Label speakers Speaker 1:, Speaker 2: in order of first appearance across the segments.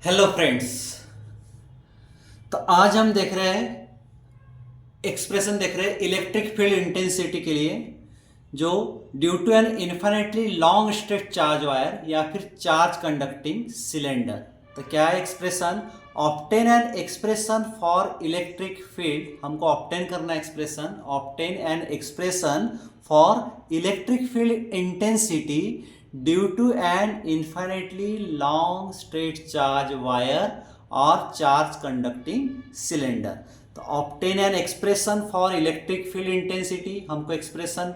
Speaker 1: Hello friends. तो आज हम देख रहे हैं एक्सप्रेशन देख रहे हैं इलेक्ट्रिक फील्ड इंटेंसिटी के लिए, जो due to an infinitely long straight charge wire या फिर चार्ज कंडक्टिंग सिलेंडर। तो क्या है expression? Obtain an expression for electric field. हमको ऑब्टेन करना expression, obtain an expression for electric field intensity due to an infinitely long straight charge wire और charge conducting cylinder. तो obtain an expression for electric field intensity, हमको expression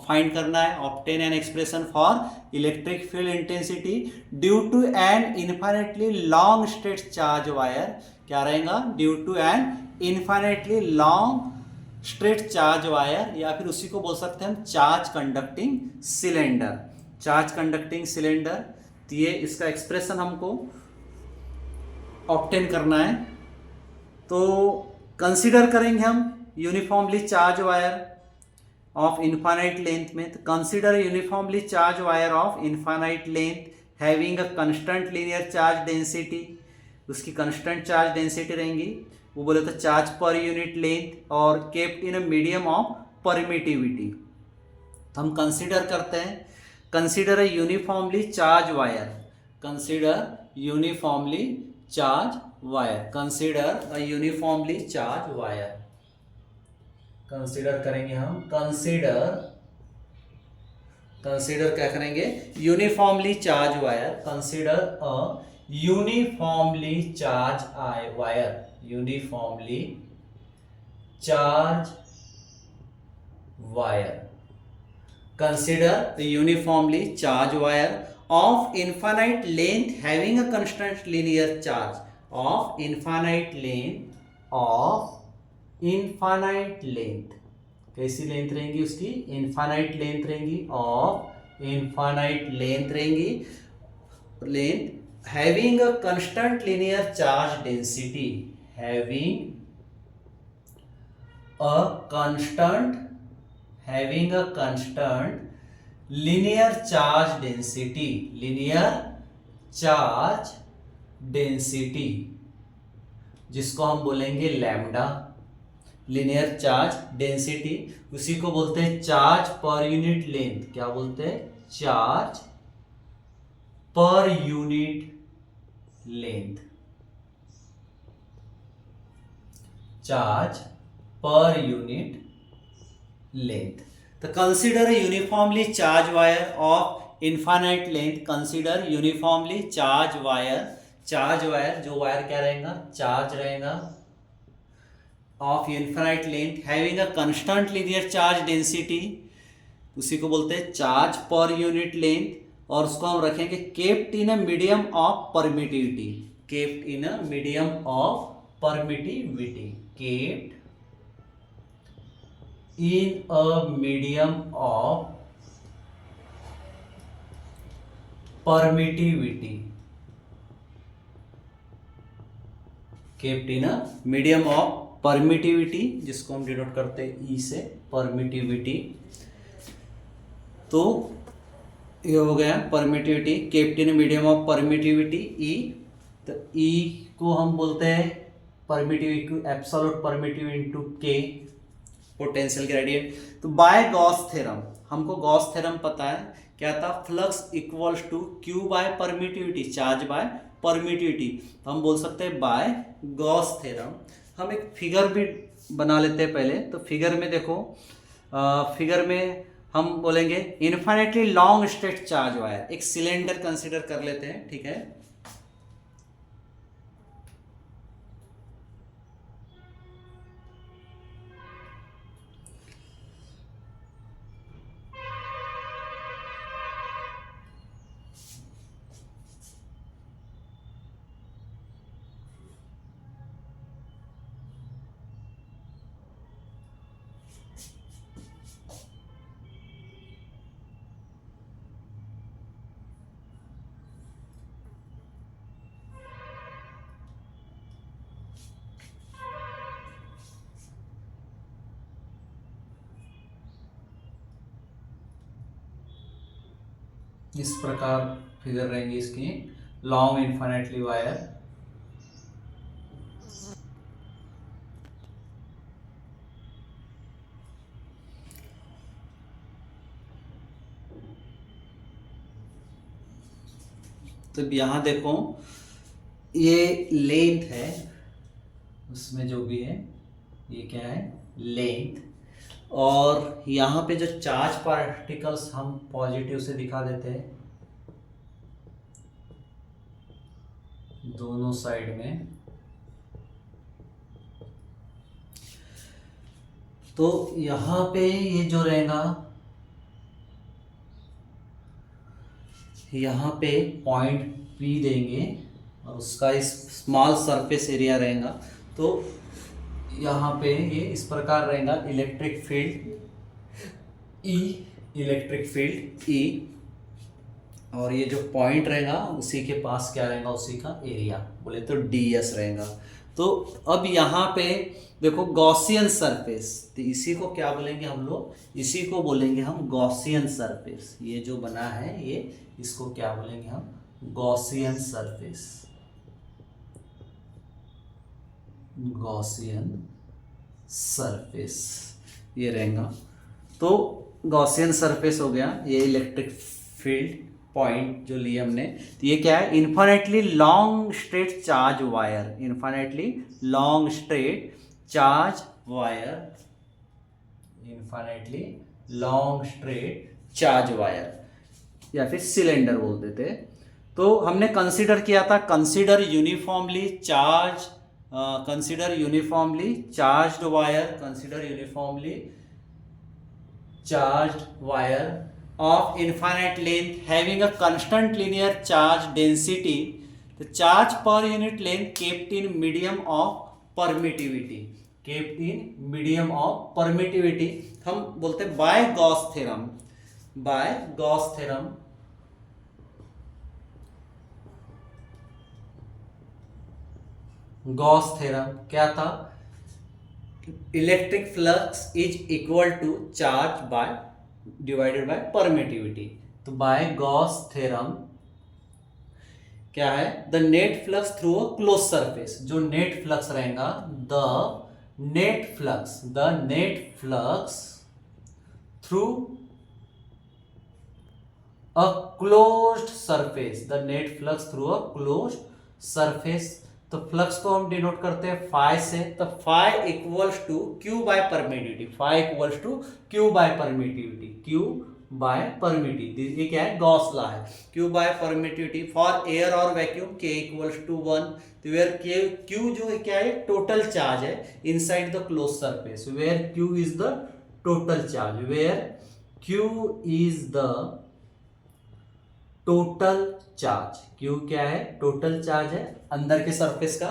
Speaker 1: find करना है। Obtain an expression for electric field intensity due to an infinitely long straight charge wire. क्या रहेगा? Due to an infinitely long straight charge wire, या फिर उसी को बोल सकते हैं हम charge conducting cylinder. Charge conducting cylinder, तो ये इसका एक्सप्रेशन हमको ऑब्टेन करना है। तो कंसीडर करेंगे हम uniformly charge wire of infinite length में। तो consider uniformly charge wire of infinite length having a constant linear charge density. उसकी कंस्टेंट चार्ज डेंसिटी रहेंगी, वो बोले तो चार्ज पर यूनिट लेंथ, और kept in a medium of permittivity. तो हम कंसीडर करते हैं, consider a uniformly charge wire, consider uniformly charge wire, consider a uniformly charge wire. Consider करेंगे हम, कंसीडर क्या करेंगे? Uniformly charge wire, consider a uniformly charge wire, uniformly charge wire. Consider the uniformly charged wire of infinite length having a constant linear charge, of infinite length कैसी length रहेंगी उसकी? Infinite length रहेंगी, of infinite length रहेंगी, length having a constant linear charge density, having a constant linear charge density, linear charge density, जिसको हम बोलेंगे lambda. Linear charge density, उसी को बोलते हैं चार्ज पर यूनिट लेंथ। क्या बोलते हैं? Charge per unit length, charge per unit length. तो consider uniformly charge wire of infinite length, consider uniformly charge wire, charge wire, जो वायर क्या रहेगा? चार्ज रहेगा, of infinite length having a constant linear charge density, उसी को बोलते हैं charge per unit length, और उसको हम रखेंगे kept in a medium of permittivity, kept in a medium of permittivity, kept in a medium of permittivity, kept in a medium of permittivity, जिसको हम डिनोट करते हैं ई से, permittivity। तो ये हो गया permittivity, kept in medium of permittivity E. तो ई को हम बोलते हैं permittivity, absolute permittivity into K, potential gradient. तो बाय गॉस थ्योरम, हमको गॉस थ्योरम पता है, क्या था? Flux equals to Q by permittivity, charge by permittivity. तो हम बोल सकते हैं बाय गॉस थ्योरम। हम एक फिगर भी बना लेते हैं पहले। तो फिगर में देखो, फिगर में हम बोलेंगे infinitely long straight charge wire, एक सिलेंडर कंसिडर कर लेते हैं, ठीक है। इस प्रकार फिगर रहेंगी इसकी, लॉन्ग इनफाइनाइटली वायर, तो यहाँ देखो ये लेंथ है, उसमें जो भी है ये क्या है, लेंथ। और यहाँ पे जो चार्ज पार्टिकल्स हम पॉजिटिव से दिखा देते हैं दोनों साइड में, तो यहाँ पे ये जो रहेगा, यहाँ पे पॉइंट P देंगे और उसका इस स्मॉल सरफेस एरिया रहेगा। तो यहाँ पे ये इस प्रकार रहेगा, electric field E, electric field E, और ये जो पॉइंट रहेगा उसी के पास क्या रहेगा, उसी का एरिया बोले तो ds रहेगा। तो अब यहाँ पे देखो गॉसियन सरफेस, तो इसी को क्या बोलेंगे हम लोग, इसी को बोलेंगे हम गॉसियन सरफेस। ये जो बना है ये, इसको क्या बोलेंगे हम, गॉसियन सरफेस, गॉसियन सरफेस ये रहेगा। तो गॉसियन सरफेस हो गया, ये इलेक्ट्रिक फील्ड पॉइंट जो लिए हमने। तो ये क्या है, infinitely long straight charge wire, infinitely long straight charge wire, infinitely long straight charge wire या फिर सिलेंडर बोल देते। तो हमने कंसीडर किया था, consider uniformly charge, consider uniformly charged wire, consider uniformly charged wire of infinite length having a constant linear charge density, the charge per unit length kept in medium of permittivity, kept in medium of permittivity। हम बोलते हैं by Gauss theorem, by Gauss theorem, Gauss theorem क्या था, electric flux is equal to charge by divided by permittivity. तो by Gauss theorem क्या है, the net flux through a close surface, जो net flux रहेगा, the net flux, the net flux through a closed surface, the net flux through a closed surface. तो flux को हम denote करते हैं phi से, तो phi equals to Q by permittivity, phi equals to Q by permittivity, Q by permittivity. ये क्या है, गॉस लॉ है, Q by permittivity for air और वैक्यूम के इक्वल्स टू 1। तो वेयर क्यू जो है क्या है, टोटल चार्ज है inside the close surface, where Q is the total charge, where Q is the total charge, Q क्या है, टोटल चार्ज है अंदर के सरफेस का।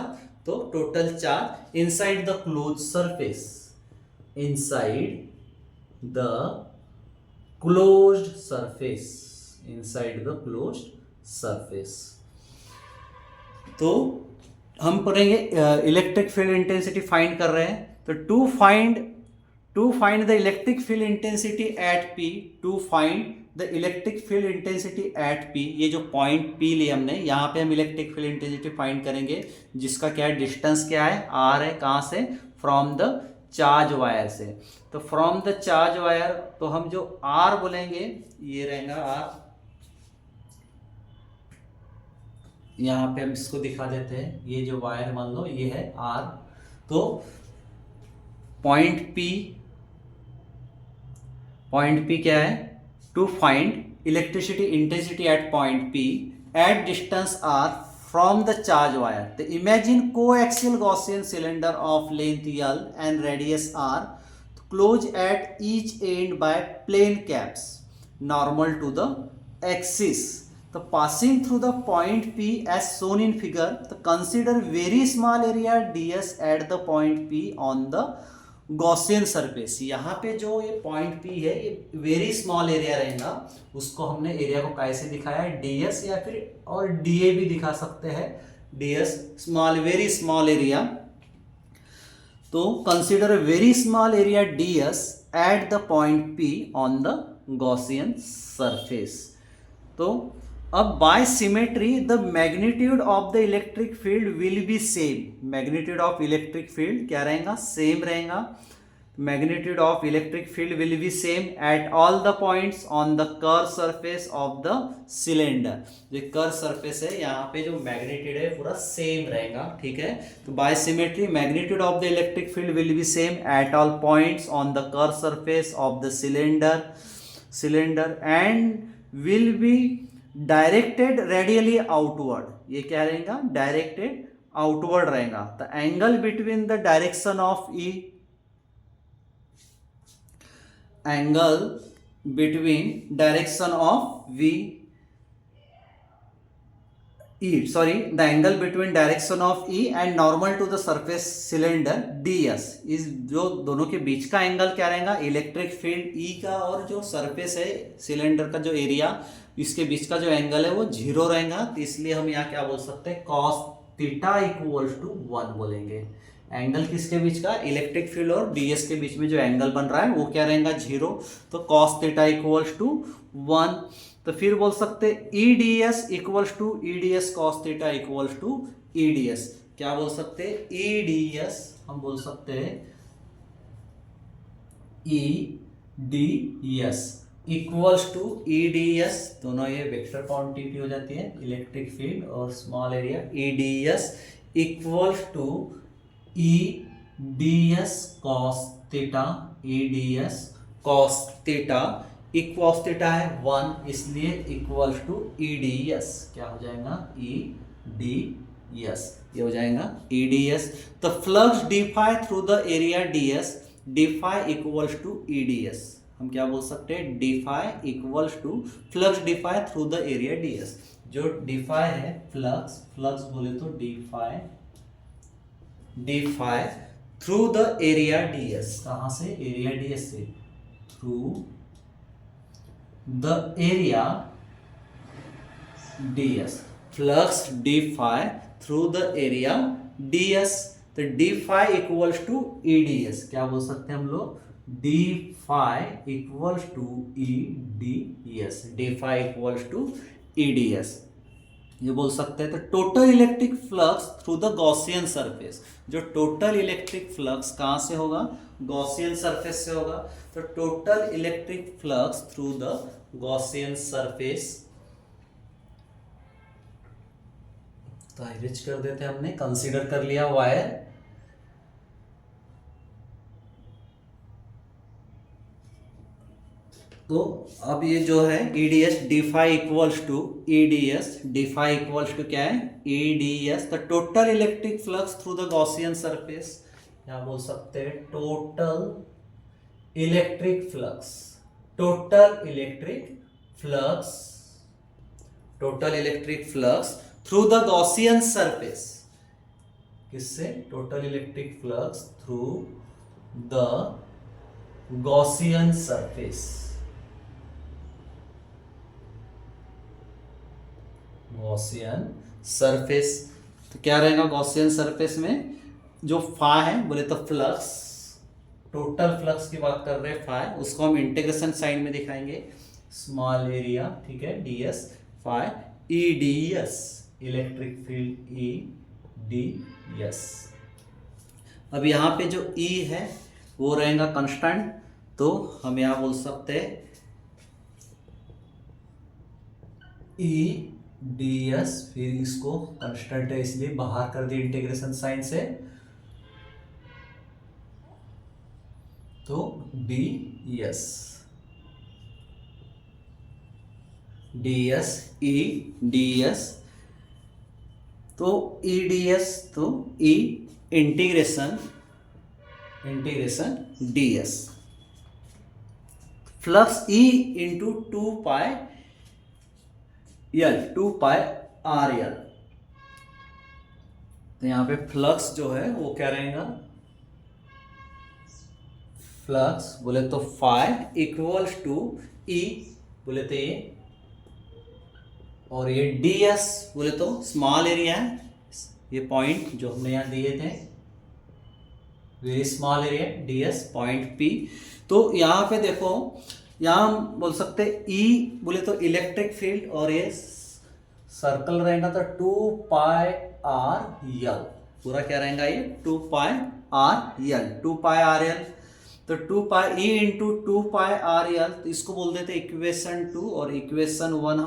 Speaker 1: तो total charge inside the close surface, inside the closed surface, inside the closed surface. तो हम पढ़ेंगे इलेक्ट्रिक फील्ड इंटेंसिटी फाइंड कर रहे हैं। तो to find the electric field intensity at P, to find the electric field intensity at P, ये जो point P लिए हमने, यहाँ पे हम इलेक्ट्रिक फील्ड इंटेंसिटी फाइंड करेंगे, जिसका क्या है, डिस्टेंस क्या है, R है, कहाँ से, फ्रॉम द चार्ज वायर से। तो फ्रॉम द चार्ज वायर, तो हम जो R बोलेंगे ये रहेगा R, यहाँ पे हम इसको दिखा देते हैं, ये जो वायर मान लो ये है R। तो पॉइंट P क्या है, to find electricity intensity at point P at distance R from the charge wire. तो imagine coaxial Gaussian cylinder of length L and radius R, closed at each end by plane caps normal to the axis. तो passing through the point P as shown in figure, तो consider very small area ds at the point P on the Gaussian surface. यहाँ पे जो ये point P है, ये very small area रहेगा, उसको हमने एरिया को कैसे दिखाया है, ds, या फिर और dA भी दिखा सकते हैं, ds small, very small area. तो consider very small area ds at the point P on the Gaussian surface. तो अब by symmetry the magnitude of the electric field will be same, magnitude of electric field क्या रहेगा, same रहेगा। Magnitude of electric field will be same at all the points on the curve surface of the cylinder. जो curve surface है यहाँ पे जो magnitude है पूरा सेम रहेगा, ठीक है। तो by symmetry magnitude of the electric field will be same at all points on the curve surface of the cylinder and will be directed radially outward. ये क्या रहेगा, डायरेक्टेड आउटवर्ड रहेगा। The angle between the direction of angle between direction of the angle between direction of E and normal to the surface cylinder ds इस जो दोनों के बीच का angle क्या रहेगा, इलेक्ट्रिक फील्ड E का और जो सरफेस है सिलेंडर का जो एरिया, इसके बीच का जो एंगल है वो 0 रहेगा। तो इसलिए हम यहाँ क्या बोल सकते हैं, cos थीटा इक्वल्स टू 1 बोलेंगे। एंगल किसके बीच का, इलेक्ट्रिक फील्ड और ds के बीच में जो एंगल बन रहा है वो क्या रहेगा, 0। तो cos थीटा इक्वल्स टू 1। तो फिर बोल सकते E D S equals to E D S cos theta equals to E D S. क्या बोल सकते हैं, ई डी एस हम बोल सकते हैं E D S equals to E D S, दोनों ये वेक्टर क्वांटिटी हो जाती है, इलेक्ट्रिक फील्ड और small area. E D S equals to E D S cos theta, E D S cos theta equals theta है 1, इसलिए equals to E D S. क्या हो जाएगा, ई डी एस, ये हो जाएगा ई डी एस। तो flux D phi through the area D S, D phi equals to E D S. हम क्या बोल सकते हैं, D phi equals to flux D phi through the area D S. जो डी फाई है flux बोले तो D phi through the area D S. कहाँ से, एरिया डी एस से, through the area ds, flux d phi through the area ds। तो d phi equals to e ds, क्या बोल सकते हैं हम लोग, d phi equals to e ds, d phi equals to e ds ये बोल सकते हैं। तो total electric flux through the Gaussian surface, जो टोटल इलेक्ट्रिक फ्लक्स कहाँ से होगा, गॉसियन सरफेस से होगा। तो total electric flux through the Gaussian surface, तो आइरिच कर देते हैं, हमने कंसीडर कर लिया वायर। तो अब ये जो है E D S D phi equals to E D S, D phi equals to क्या है, ई डी एस। तो total electric flux through the Gaussian surface, यहाँ बोल सकते हैं total electric flux, total electric flux through the Gaussian surface, किससे, total electric flux through the Gaussian surface, Gaussian surface. तो क्या रहेगा गॉसियन सरफेस में, जो फा है बोले तो फ्लक्स, टोटल फ्लक्स की बात कर रहे हैं फाई, उसको हम इंटीग्रेशन साइन में दिखाएंगे, स्मॉल एरिया, ठीक है, D S phi E D S, electric field E D S. अब यहाँ पे जो ई है वो रहेगा कांस्टेंट, तो हम यहाँ बोल सकते हैं ई डी एस, फिर इसको कांस्टेंट है इसलिए बाहर कर दिया इंटीग्रेशन साइन से, तो D S E D S, तो ई डी एस, तो E integration D S, flux E into 2 pi L, 2 pi R L. तो यहां पे फ्लक्स जो है वो क्या रहेगा, फ्लक्स बोले तो फाई इक्वल्स टू ई बोले तो ये, और ये डी एस बोले तो स्मॉल एरिया है, ये पॉइंट जो हमने यहाँ दिए थे, very small area D S point P. तो यहाँ पे देखो, यहाँ हम बोल सकते ई बोले तो इलेक्ट्रिक फील्ड, और ये सर्कल रहेगा तो 2 पाई आर एल, पूरा क्या रहेगा ये 2 pi R L, 2 pi R L. तो 2 पाई ई इंटू 2 पाई आर यल, तो इसको बोल देते इक्वेशन 2। और इक्वेशन 1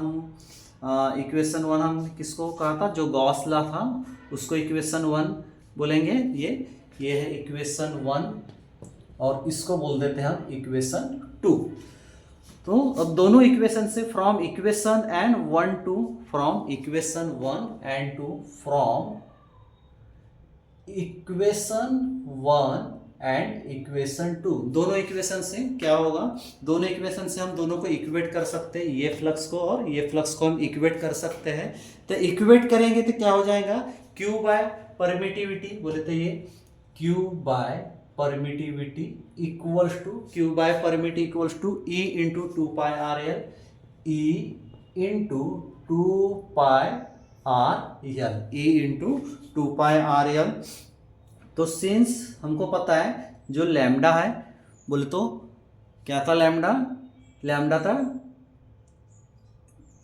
Speaker 1: हम किसको कहा था, जो गॉस लॉ था उसको इक्वेशन 1 बोलेंगे। ये है इक्वेशन 1 और इसको बोल देते हैं हम इक्वेशन 2। तो अब दोनों इक्वेशन से from equation and 1 two, from equation 1 and 2, from equation 1 and equation 2, दोनों इक्वेशन से क्या होगा, दोनों इक्वेशन से हम दोनों को इक्वेट कर सकते हैं, ये फ्लक्स को और ये फ्लक्स को हम इक्वेट कर सकते हैं। तो इक्वेट करेंगे तो क्या हो जाएगा, Q बाय परमिटिविटी, बोले तो ये Q by permittivity equals to, Q by permittivity equals to E into 2 pi R L, E into 2 pi R L, E into 2 pi R L. तो सिंस हमको पता है जो लैम्डा है, बोले तो क्या था लैम्डा था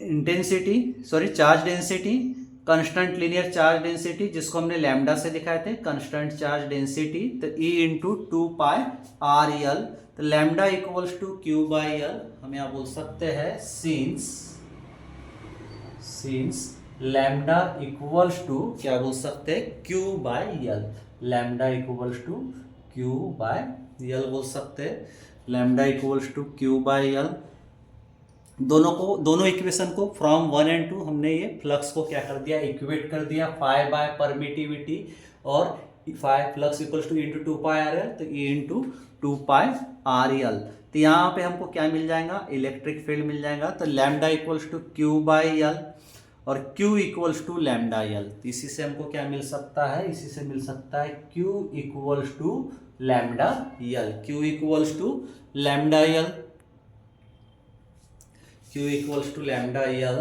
Speaker 1: intensity, sorry charge density, constant linear charge density, जिसको हमने लैम्डा से दिखाए थे कांस्टेंट चार्ज डेंसिटी। तो E into 2 pi R L, तो lambda equals to Q by L, हम यहाँ बोल सकते हैं सिंस लैम्डा इक्वल्स टू, क्या बोल सकते हैं, Q by L, lambda equals to Q by L बोल सकते हैं, lambda equals to Q by L. दोनों इक्वेशन को फ्रॉम 1 एंड 2 हमने ये फ्लक्स को क्या कर दिया, इक्वेट कर दिया, फाई बाय परमिटिविटी और phi flux equals to into 2 pi R L, तो E into 2 pi R L. तो यहाँ पे हमको क्या मिल जाएगा, इलेक्ट्रिक फील्ड मिल जाएगा। तो lambda equals to Q by L और Q equals to lambda L, इसी से हमको क्या मिल सकता है, इसी से मिल सकता है Q equals to lambda L, Q equals to lambda L, Q equals to lambda L.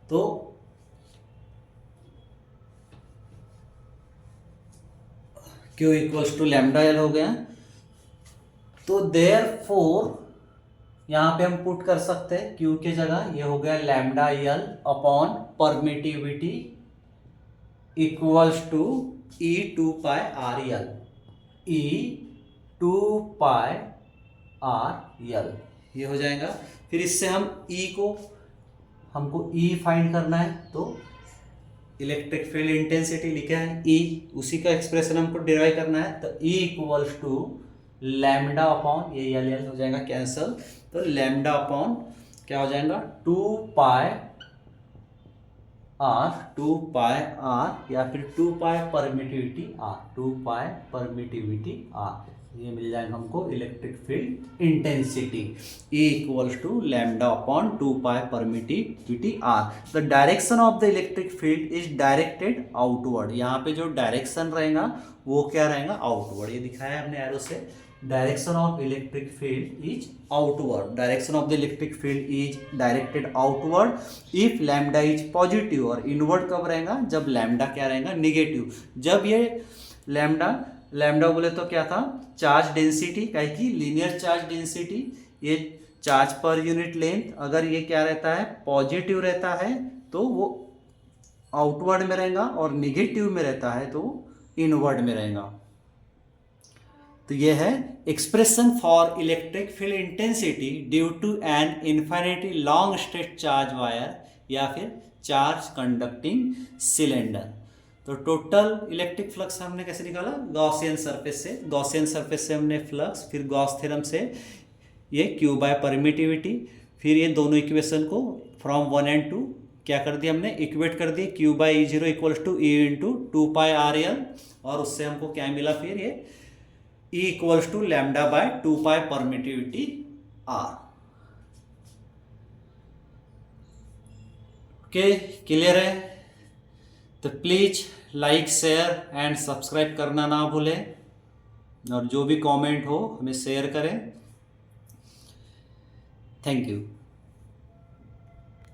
Speaker 1: तो Q equals to lambda L हो गया। तो देयरफॉर यहाँ पे हम पुट कर सकते हैं Q के जगह, ये हो गया lambda L upon permittivity equals to E 2 pi R L, E 2 pi R L, ये हो जाएगा। फिर इससे हम हमको E फाइंड करना है, तो इलेक्ट्रिक फील्ड इंटेंसिटी लिखा है E, उसी का एक्सप्रेशन हमको डिराइव करना है। तो E equals to lambda upon, ये यल हो जाएगा कैंसल, तो लैम्डा अपॉन क्या हो जाएगा 2 पाई आर या फिर 2 pi permittivity R, 2 pi permittivity R, ये मिल जाएगा हमको electric field intensity E equals to lambda upon 2 pi permittivity R. The direction of the electric field is directed outward, यहाँ पे जो डायरेक्शन रहेगा वो क्या रहेगा, आउटवर्ड, ये दिखाया हमने एरो से। Direction of electric field is outward, direction of the electric field is directed outward if lambda is positive, और इनवर्ड कब रहेगा, जब लैम्डा क्या रहेगा, निगेटिव। जब ये लैम्डा बोले तो क्या था, चार्ज डेंसिटी, काहे कि लीनियर चार्ज डेंसिटी, ये चार्ज पर यूनिट लेंथ, अगर ये क्या रहता है, पॉजिटिव रहता है तो वो आउटवर्ड में रहेगा, और निगेटिव में रहता है तो इनवर्ड में रहेगा। तो ये है expression for electric field intensity due to an infinity long straight charge wire या फिर चार्ज कंडक्टिंग सिलेंडर। तो टोटल इलेक्ट्रिक फ्लक्स हमने कैसे निकाला, गॉसियन सरफेस से हमने फ्लक्स, फिर गॉस थ्योरम से ये Q बाय परमिटिविटी, फिर ये दोनों इक्वेशन को फ्रॉम 1 एंड 2 क्या कर दिया हमने, इक्वेट कर दिए, Q by E0 equals to E into 2 pi R L, और उससे हमको क्या मिला, फिर ये E equals to lambda by 2 pi permittivity R. Okay, clear है? तो please like, share and subscribe करना ना भूलें, और जो भी कमेंट हो हमें शेयर करें। Thank you.